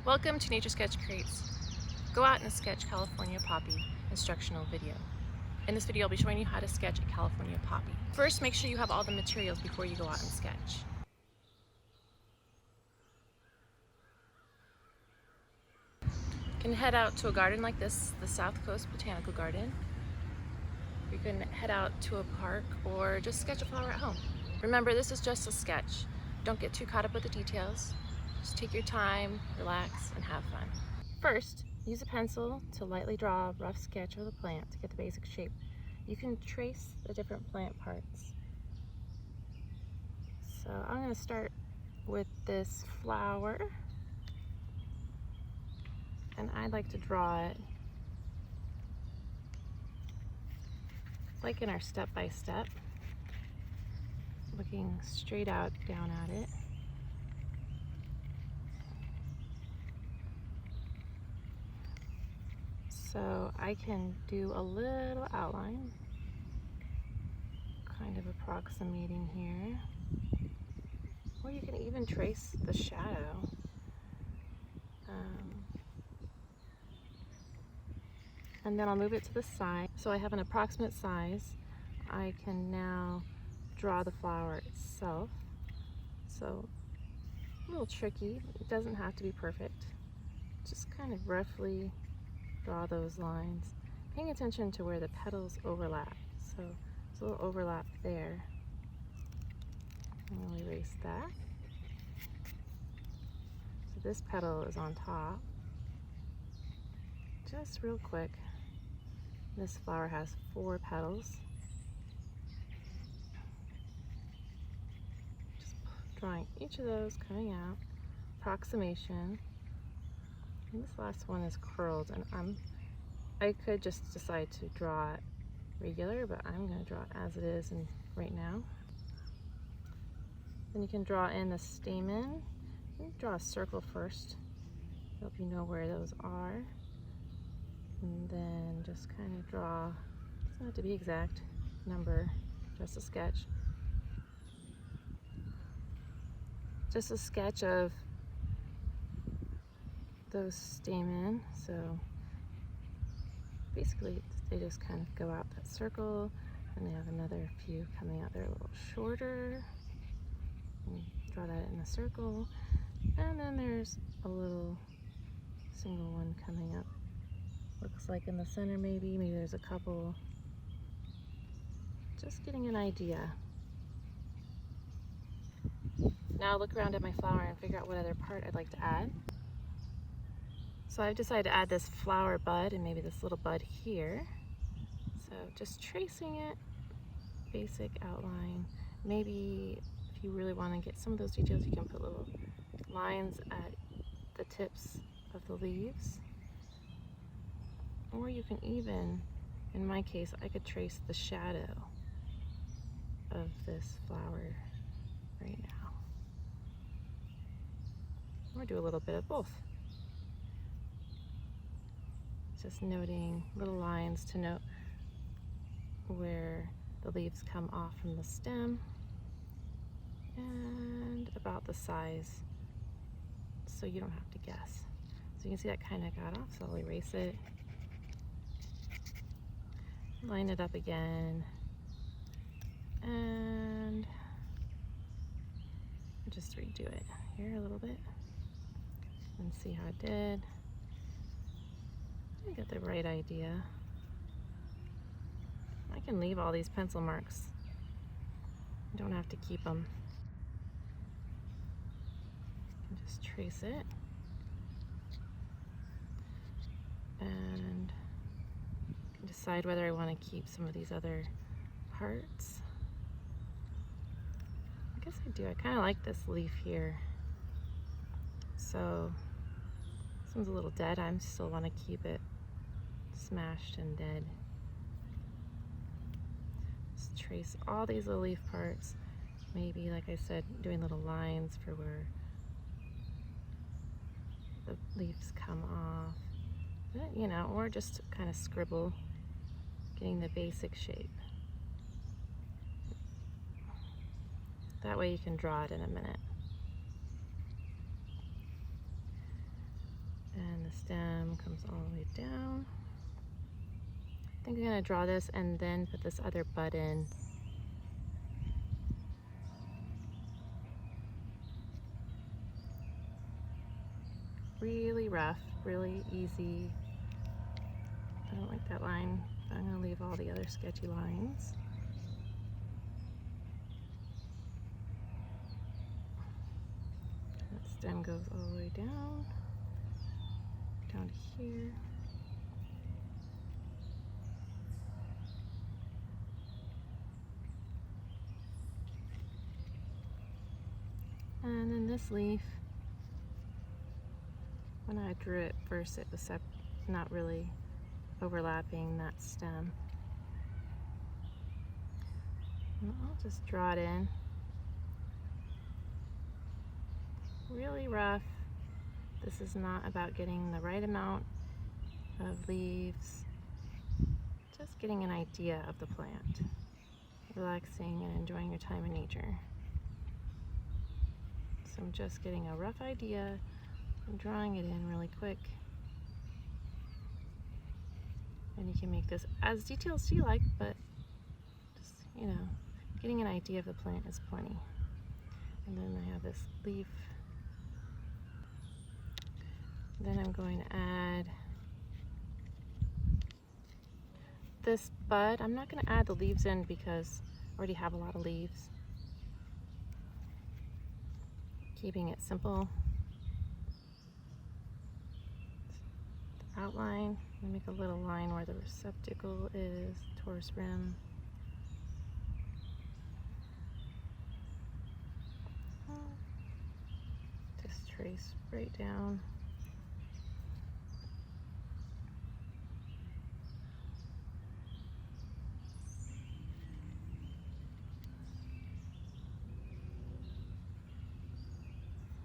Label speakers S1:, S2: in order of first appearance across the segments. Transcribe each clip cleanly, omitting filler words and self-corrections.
S1: Welcome to Nature Sketch Creates Go Out and Sketch California Poppy instructional video. In this video I'll be showing you how to sketch a California poppy. First, make sure you have all the materials before you go out and sketch. You can head out to a garden like this, the South Coast Botanical Garden. You can head out to a park or just sketch a flower at home. Remember, this is just a sketch. Don't get too caught up with the details. Just take your time, relax, and have fun. First, use a pencil to lightly draw a rough sketch of the plant to get the basic shape. You can trace the different plant parts. So I'm going to start with this flower, and I'd like to draw it like in our step-by-step, looking straight out down at it. So I can do a little outline, kind of approximating here. Or you can even trace the shadow. And then I'll move it to the side. So I have an approximate size. I can now draw the flower itself. So a little tricky, it doesn't have to be perfect. Just kind of roughly draw those lines, paying attention to where the petals overlap. So there's a little overlap there. I'll erase that. So this petal is on top. Just real quick, this flower has 4 petals. Just drawing each of those coming out, approximation. And this last one is curled, and I could just decide to draw it regular, but I'm going to draw it as it is and right now. Then you can draw in the stamen. You can draw a circle first, help you know where those are. And then just kind of draw, doesn't have to be exact number, just a sketch. Just a sketch of those stamen. So basically they just kind of go out that circle, and they have another few coming out there a little shorter. And draw that in a circle, and then there's a little single one coming up. Looks like in the center maybe there's a couple. Just getting an idea. Now look around at my flower and figure out what other part I'd like to add. So I've decided to add this flower bud and maybe this little bud here. So just tracing it, basic outline. Maybe if you really want to get some of those details, you can put little lines at the tips of the leaves. Or you can even, in my case, I could trace the shadow of this flower right now. Or do a little bit of both. Just noting little lines to note where the leaves come off from the stem and about the size, so you don't have to guess. So you can see that kind of got off, so I'll erase it. Line it up again, and just redo it here a little bit and see how it did. I got the right idea. I can leave all these pencil marks. You don't have to keep them. You can just trace it. And can decide whether I want to keep some of these other parts. I guess I do. I kind of like this leaf here. So this one's a little dead. I still want to keep it smashed and dead. Just trace all these little leaf parts. Maybe, like I said, doing little lines for where the leaves come off. But, you know, or just kind of scribble, getting the basic shape. That way you can draw it in a minute. the stem comes all the way down. I think I'm gonna draw this and then put this other bud in. Really rough, really easy. I don't like that line. I'm gonna leave all the other sketchy lines. That stem goes all the way down to here. And then this leaf, when I drew it first, it was not really overlapping that stem. And I'll just draw it in. Really rough. This is not about getting the right amount of leaves, just getting an idea of the plant, relaxing and enjoying your time in nature. So I'm just getting a rough idea and drawing it in really quick. And you can make this as detailed as you like, but just, you know, getting an idea of the plant is plenty. And then I have this leaf. Then I'm going to add this bud. I'm not going to add the leaves in because I already have a lot of leaves. Keeping it simple. The outline, I'm going to make a little line where the receptacle is, torus rim. Just trace right down.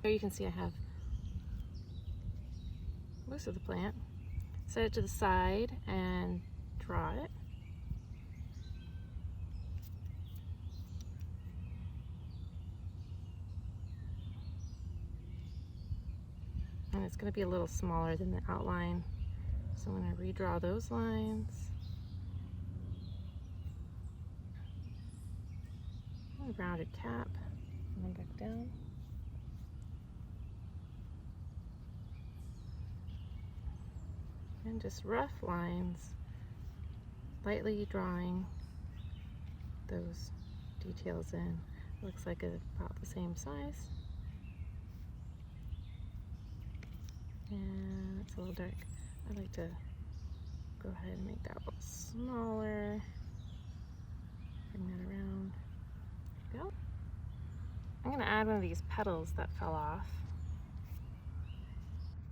S1: Here you can see I have most of the plant. Set it to the side and draw it. And it's going to be a little smaller than the outline, so I'm going to redraw those lines. A rounded cap, and then back down. And just rough lines, lightly drawing those details in. Looks like about the same size. And it's a little dark. I'd like to go ahead and make that a little smaller. Bring that around. There we go. I'm going to add one of these petals that fell off.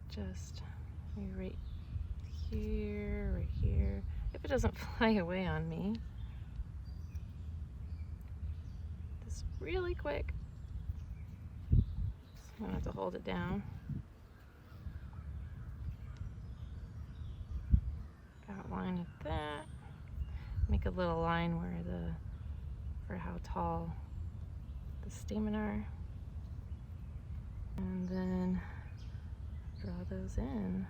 S1: Just maybe right here, right here, if it doesn't fly away on me. Just really quick. So I'm gonna have to hold it down. Outline of that. Make a little line where for how tall the stamen are. And then draw those in.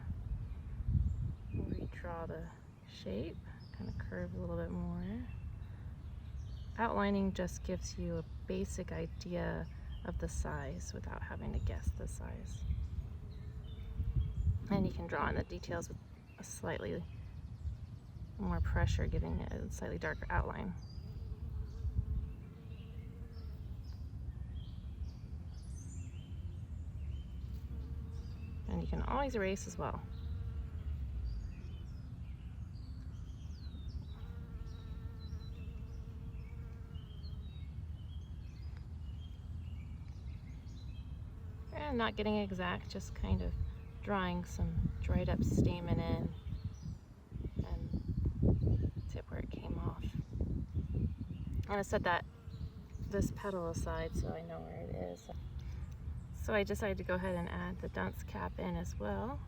S1: Redraw the shape, kind of curve a little bit more. Outlining just gives you a basic idea of the size without having to guess the size. And you can draw in the details with a slightly more pressure, giving it a slightly darker outline. And you can always erase as well. And not getting exact, just kind of drawing some dried up stamen in and tip where it came off. I'm going to set this petal aside so I know where it is. So I decided to go ahead and add the dunce cap in as well,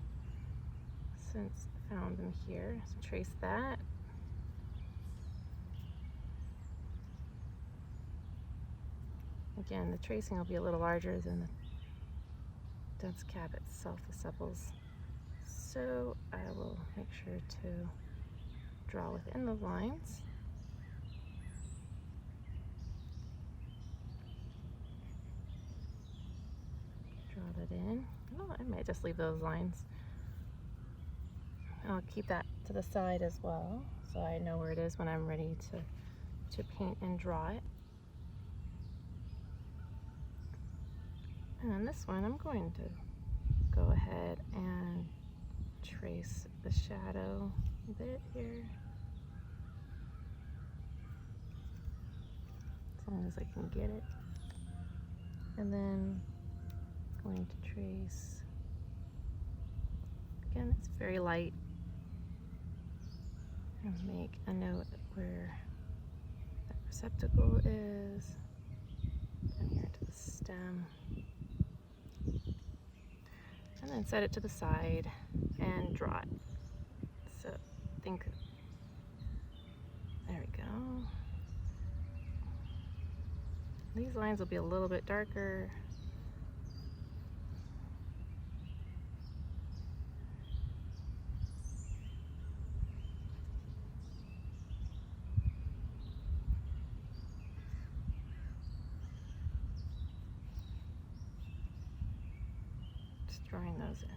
S1: since I found them here. So trace that. Again, the tracing will be a little larger than the dunce cap itself. The sepals so I will make sure to draw within the lines. Draw that in. Oh, I might just leave those lines. I'll keep that to the side as well, so I know where it is when I'm ready to paint and draw it. And on this one, I'm going to go ahead and trace the shadow a bit here. As long as I can get it. And then I'm going to trace, again, it's very light, and make a note where that receptacle is, and here to the stem. And then set it to the side and draw it. So think, there we go. These lines will be a little bit darker. Just drawing those in.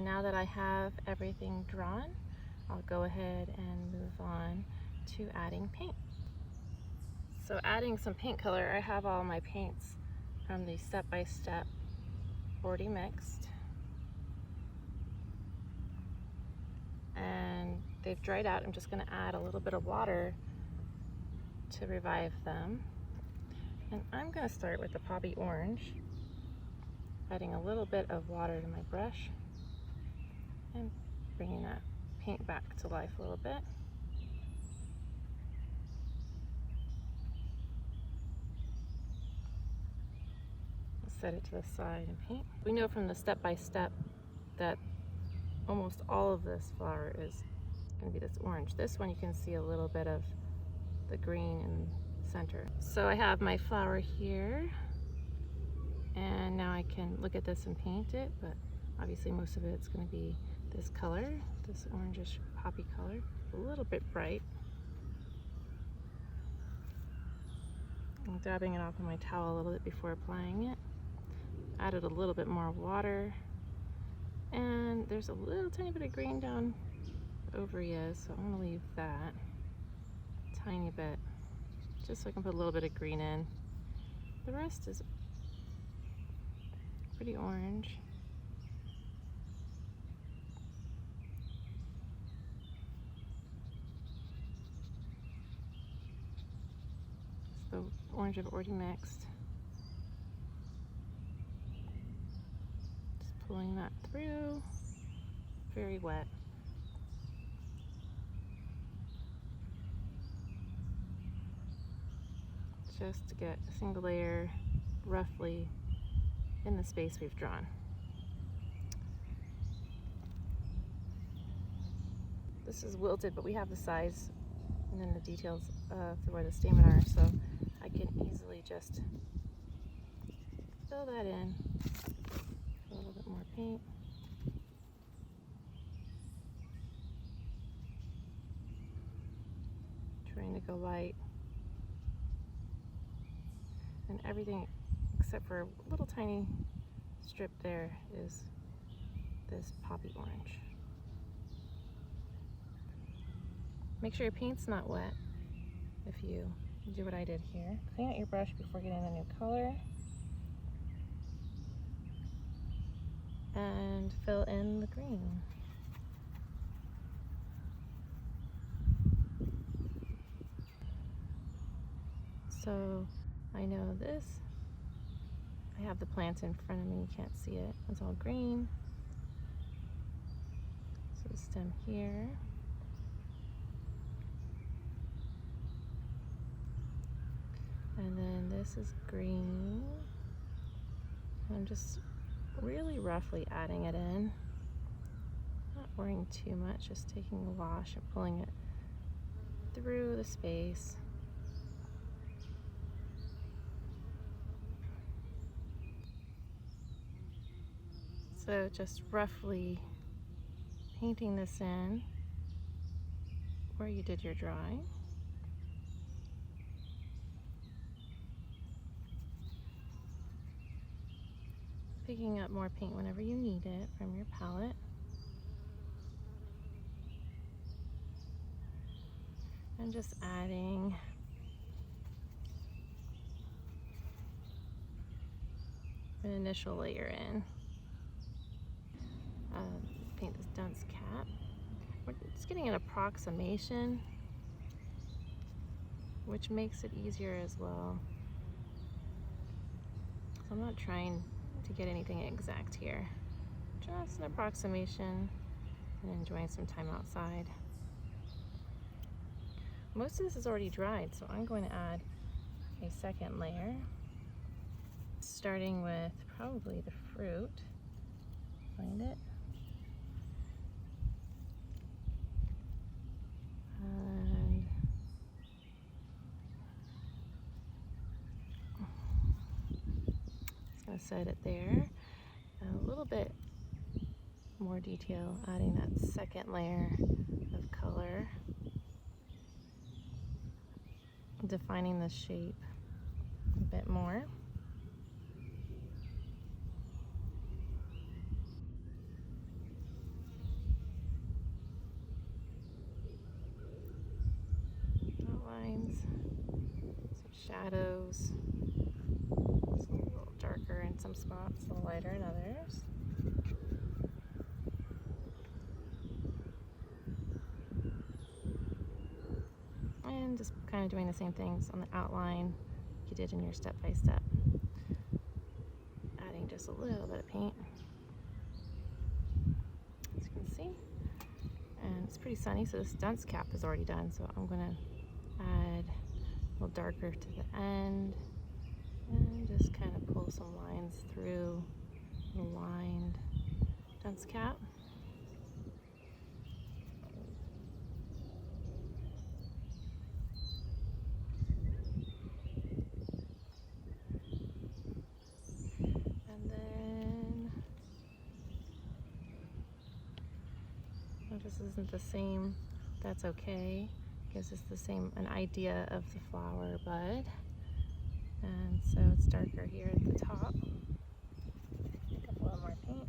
S1: Now that I have everything drawn, I'll go ahead and move on to adding paint. So adding some paint color, I have all my paints from the step-by-step already mixed. And they've dried out. I'm just going to add a little bit of water to revive them. And I'm going to start with the poppy orange, adding a little bit of water to my brush and bringing that paint back to life a little bit. I'll set it to the side and paint. We know from the step-by-step that almost all of this flower is going to be this orange. This one you can see a little bit of the green in the center. So I have my flower here, and now I can look at this and paint it, but obviously most of it's going to be this color, this orangish poppy color, a little bit bright. I'm dabbing it off on my towel a little bit before applying it. Added a little bit more water, and there's a little tiny bit of green down over here, so I'm going to leave that tiny bit just so I can put a little bit of green in. The rest is pretty orange. The orange I've already mixed. Just pulling that through. Very wet. Just to get a single layer roughly in the space we've drawn. This is wilted, but we have the size and then the details of where the stamen are, so I can easily just fill that in. A little bit more paint. Trying to go light. And everything except for a little tiny strip there is this poppy orange. Make sure your paint's not wet if you do what I did here. Clean out your brush before getting the new color. And fill in the green. So I know this. I have the plants in front of me, you can't see it. It's all green. So the stem here. And then this is green. I'm just really roughly adding it in. Not worrying too much, just taking a wash and pulling it through the space. So just roughly painting this in where you did your drawing. Picking up more paint whenever you need it from your palette. And just adding an initial layer in. Paint this dunce cap. We're just getting an approximation, which makes it easier as well. So I'm not trying to get anything exact here. Just an approximation and enjoying some time outside. Most of this is already dried, so I'm going to add a second layer, starting with probably the fruit. Find it. And just going to set it there. A little bit more detail, adding that second layer of color, defining the shape a bit more. Outlines, some shadows, it's a little darker in some spots, a little lighter in others. And just kind of doing the same things on the outline you did in your step-by-step. Adding just a little bit of paint, as you can see. And it's pretty sunny, so this dunce cap is already done, so I'm going to add a little darker to the end and just kind of pull some lines through the lined dunce cap. This isn't the same, that's okay. Gives us the same, an idea of the flower bud. And so it's darker here at the top. Pick up a little more paint.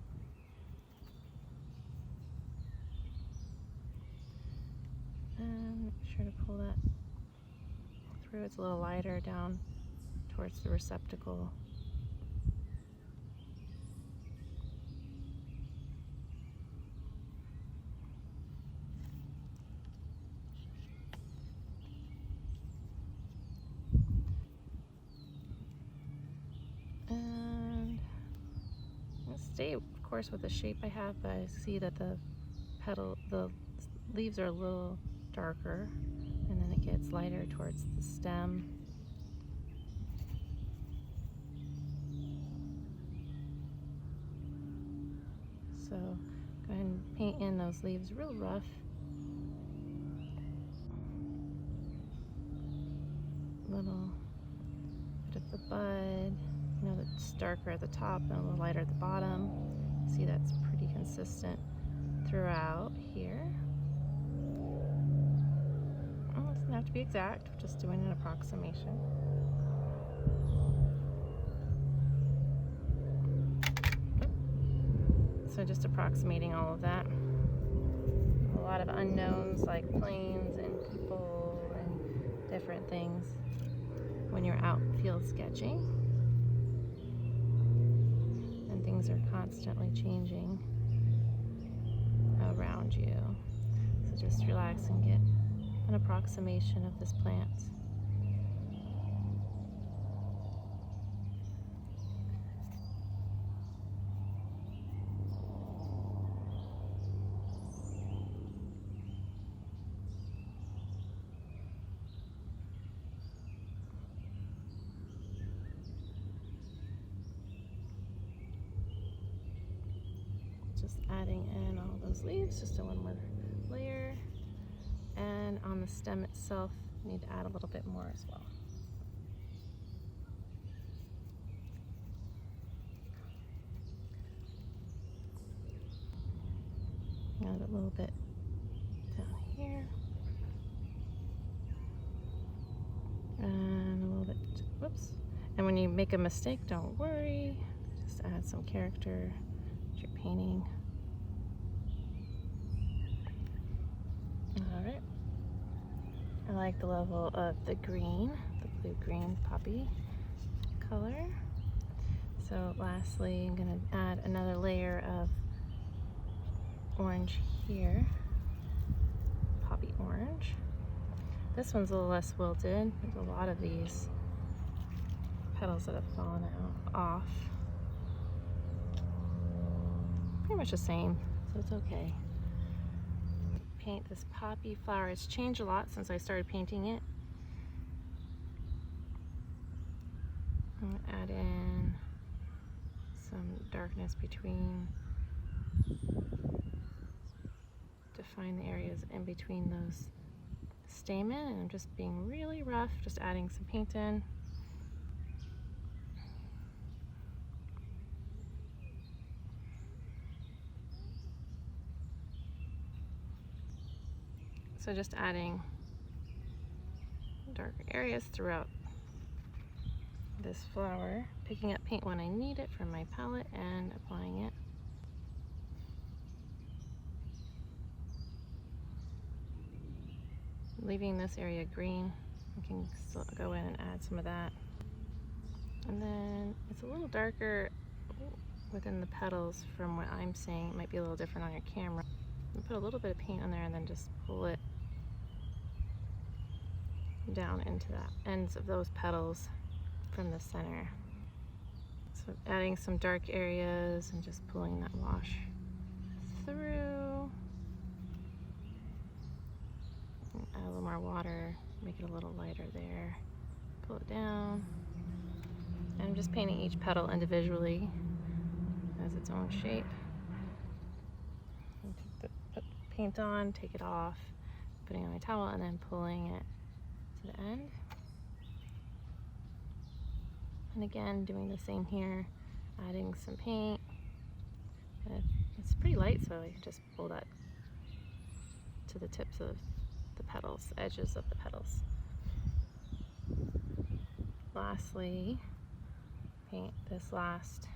S1: And make sure to pull that through. It's a little lighter down towards the receptacle. Stay, of course, with the shape I have, but I see that the leaves are a little darker, and then it gets lighter towards the stem. So go ahead and paint in those leaves real rough. Little bit of the bud. You know, it's darker at the top and a little lighter at the bottom. See, that's pretty consistent throughout here. Well, it doesn't have to be exact, we're just doing an approximation. So just approximating all of that. A lot of unknowns like planes and people and different things when you're out field sketching. And things are constantly changing around you. So just relax and get an approximation of this plant. Just adding in all those leaves, just a one more layer. And on the stem itself, you need to add a little bit more as well. little bit down here. And a little bit, whoops. And when you make a mistake, don't worry. Just add some character to your painting. All right. I like the level of the green, the blue-green poppy color. So lastly, I'm going to add another layer of orange here, poppy orange. This one's a little less wilted. There's a lot of these petals that have fallen off. Pretty much the same, so it's okay. Paint this poppy flower. It's changed a lot since I started painting it. I'm gonna add in some darkness between, define the areas in between those stamen, and I'm just being really rough, just adding some paint in. So just adding darker areas throughout this flower, picking up paint when I need it from my palette and applying it. Leaving this area green, I can still go in and add some of that. And then it's a little darker within the petals from what I'm seeing. It might be a little different on your camera. And put a little bit of paint on there and then just pull it down into the ends of those petals from the center. So adding some dark areas and just pulling that wash through. Add a little more water, make it a little lighter there. Pull it down. And I'm just painting each petal individually as its own shape. Put paint on, take it off, putting it on my towel, and then pulling it to the end. And again, doing the same here, adding some paint. And it's pretty light, so I can just pull that to the tips of the petals, edges of the petals. Lastly, paint this last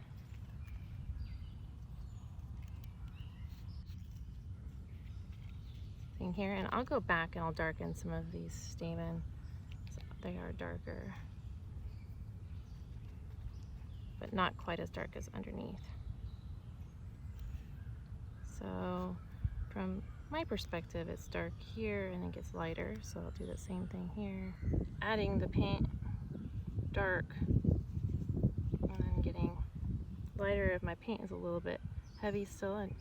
S1: thing here, and I'll go back and I'll darken some of these stamen so they are darker, but not quite as dark as underneath. So from my perspective, it's dark here and it gets lighter, so I'll do the same thing here. Adding the paint dark and then getting lighter if my paint is a little bit heavy still, and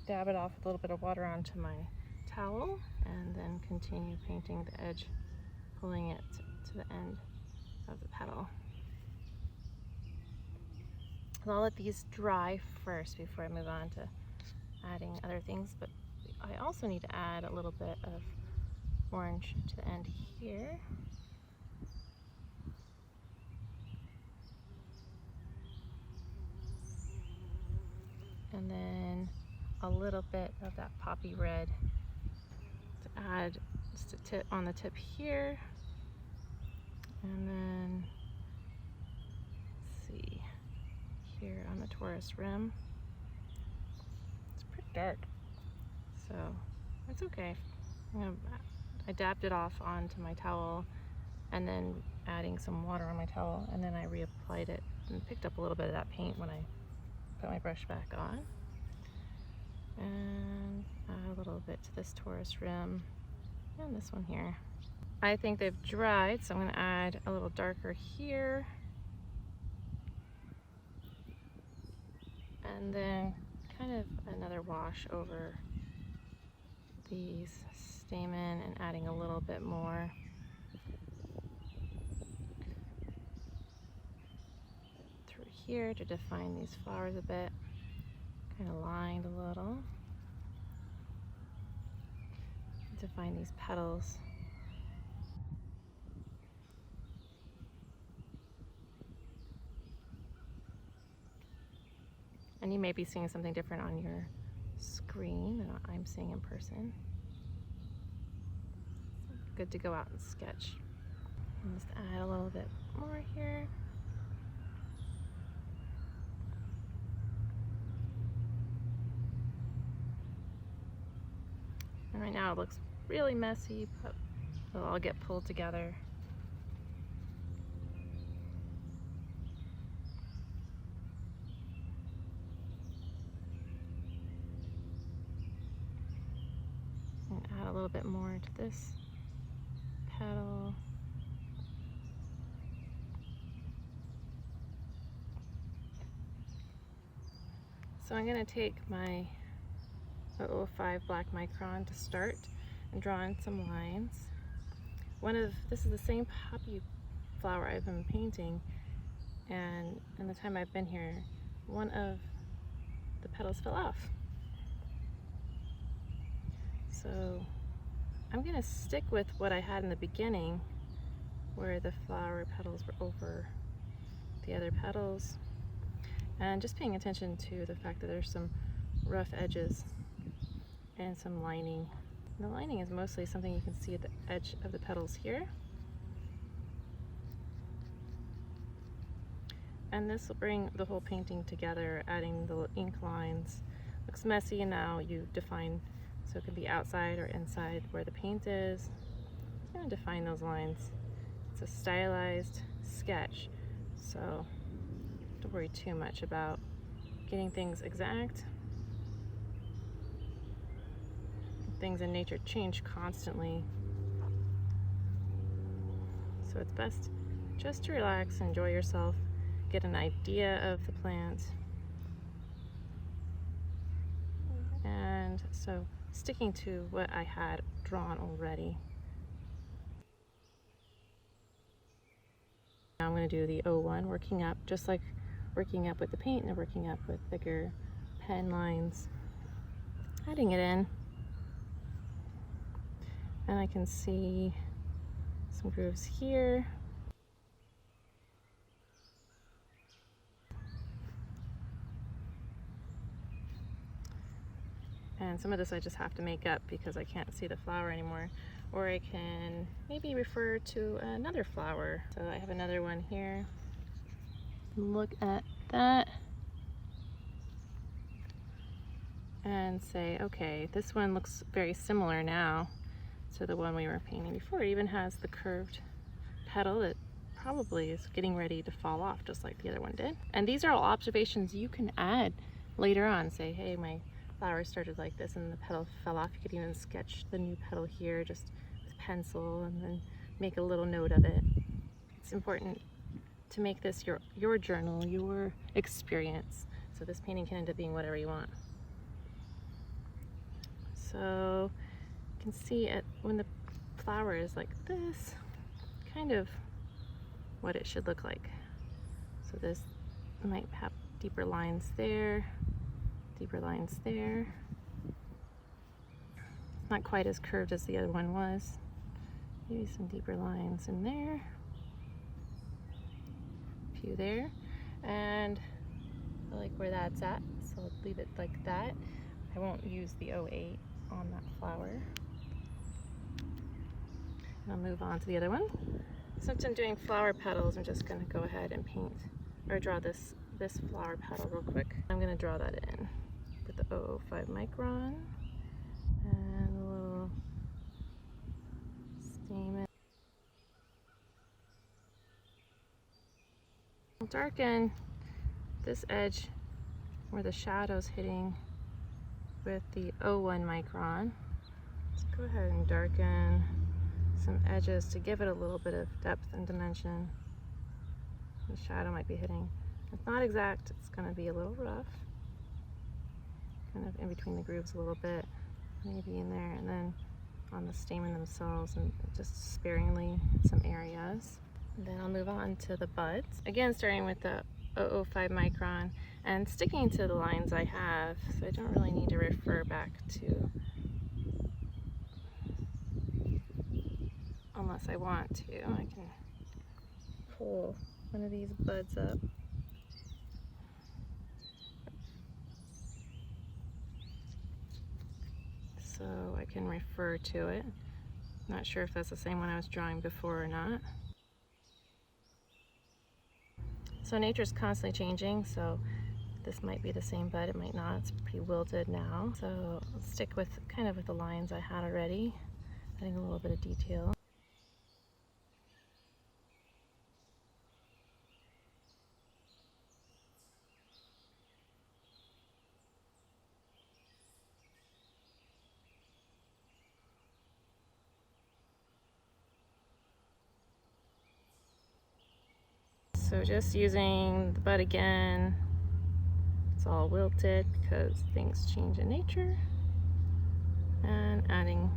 S1: dab it off with a little bit of water onto my towel and then continue painting the edge, pulling it to the end of the petal. And I'll let these dry first before I move on to adding other things, but I also need to add a little bit of orange to the end here. And then a little bit of that poppy red to add just a tip on the tip here. And then, let's see, here on the torus rim. It's pretty dark, so it's okay. I dabbed it off onto my towel and then adding some water on my towel, and then I reapplied it and picked up a little bit of that paint when I put my brush back on. And add a little bit to this torus rim and this one here. I think they've dried, so I'm going to add a little darker here. And then kind of another wash over these stamen and adding a little bit more. Through here to define these flowers a bit. Kind of lined a little. Define these petals. And you may be seeing something different on your screen than what I'm seeing in person. Good to go out and sketch. And just add a little bit more here. And right now it looks really messy, but it'll all get pulled together. And add a little bit more to this petal. So I'm going to take my 005 black micron to start and draw in some lines. This is the same poppy flower I've been painting, and in the time I've been here, one of the petals fell off. So I'm going to stick with what I had in the beginning, where the flower petals were over the other petals, and just paying attention to the fact that there's some rough edges and some lining. And the lining is mostly something you can see at the edge of the petals here. And this will bring the whole painting together, adding the ink lines. Looks messy, and now you define, so it can be outside or inside where the paint is. I'm going to define those lines. It's a stylized sketch, so don't worry too much about getting things exact. Things in nature change constantly, so it's best just to relax, enjoy yourself, get an idea of the plant. And so sticking to what I had drawn already. Now I'm going to do the 01, working up, just like working up with the paint and working up with thicker pen lines, adding it in. And I can see some grooves here. And some of this I just have to make up because I can't see the flower anymore. Or I can maybe refer to another flower. So I have another one here. Look at that. And say, okay, this one looks very similar now to the one we were painting before. It even has the curved petal that probably is getting ready to fall off, just like the other one did. And these are all observations you can add later on. Say, hey, my flower started like this and the petal fell off. You could even sketch the new petal here just with pencil and then make a little note of it. It's important to make this your journal, your experience. So this painting can end up being whatever you want. So you can see when the flower is like this, kind of what it should look like. So this might have deeper lines there, deeper lines there. Not quite as curved as the other one was. Maybe some deeper lines in there, a few there, and I like where that's at, so I'll leave it like that. I won't use the 08 on that flower. I'll move on to the other one. Since I'm doing flower petals, I'm just going to go ahead and paint or draw this flower petal real quick. I'm going to draw that in with the 005 micron and a little stamen. I'll darken this edge where the shadow's hitting with the 01 micron. Let's go ahead and darken some edges to give it a little bit of depth and dimension. The shadow might be hitting. It's not exact, it's going to be a little rough. Kind of in between the grooves a little bit, maybe in there, and then on the stamen themselves, and just sparingly in some areas. And then I'll move on to the buds. Again, starting with the 005 micron and sticking to the lines I have, so I don't really need to refer back to unless I want to. I can pull one of these buds up. so I can refer to it. Not sure if that's the same one I was drawing before or not. So nature's constantly changing, so this might be the same bud, it might not. It's pretty wilted now. So I'll stick with kind of with the lines I had already, adding a little bit of detail. So just using the bud again. It's all wilted because things change in nature. And adding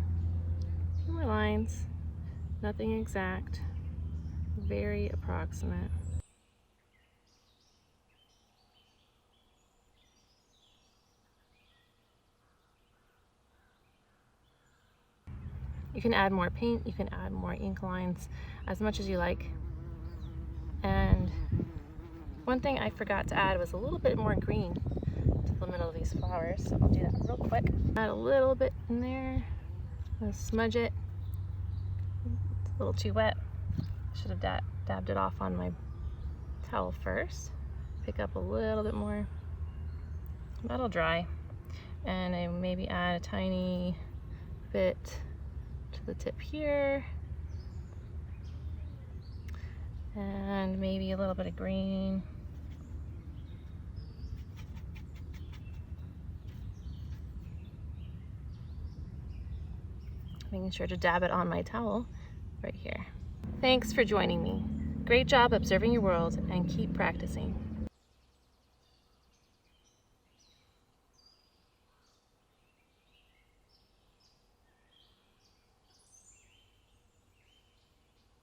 S1: a few more lines. Nothing exact, very approximate. You can add more paint, you can add more ink lines, as much as you like. And one thing I forgot to add was a little bit more green to the middle of these flowers, so I'll do that real quick. Add a little bit in there, and smudge it. It's a little too wet. Should have dabbed it off on my towel first. Pick up a little bit more. That'll dry. And I maybe add a tiny bit to the tip here. And maybe a little bit of green. Making sure to dab it on my towel right here. Thanks for joining me. Great job observing your world, and keep practicing.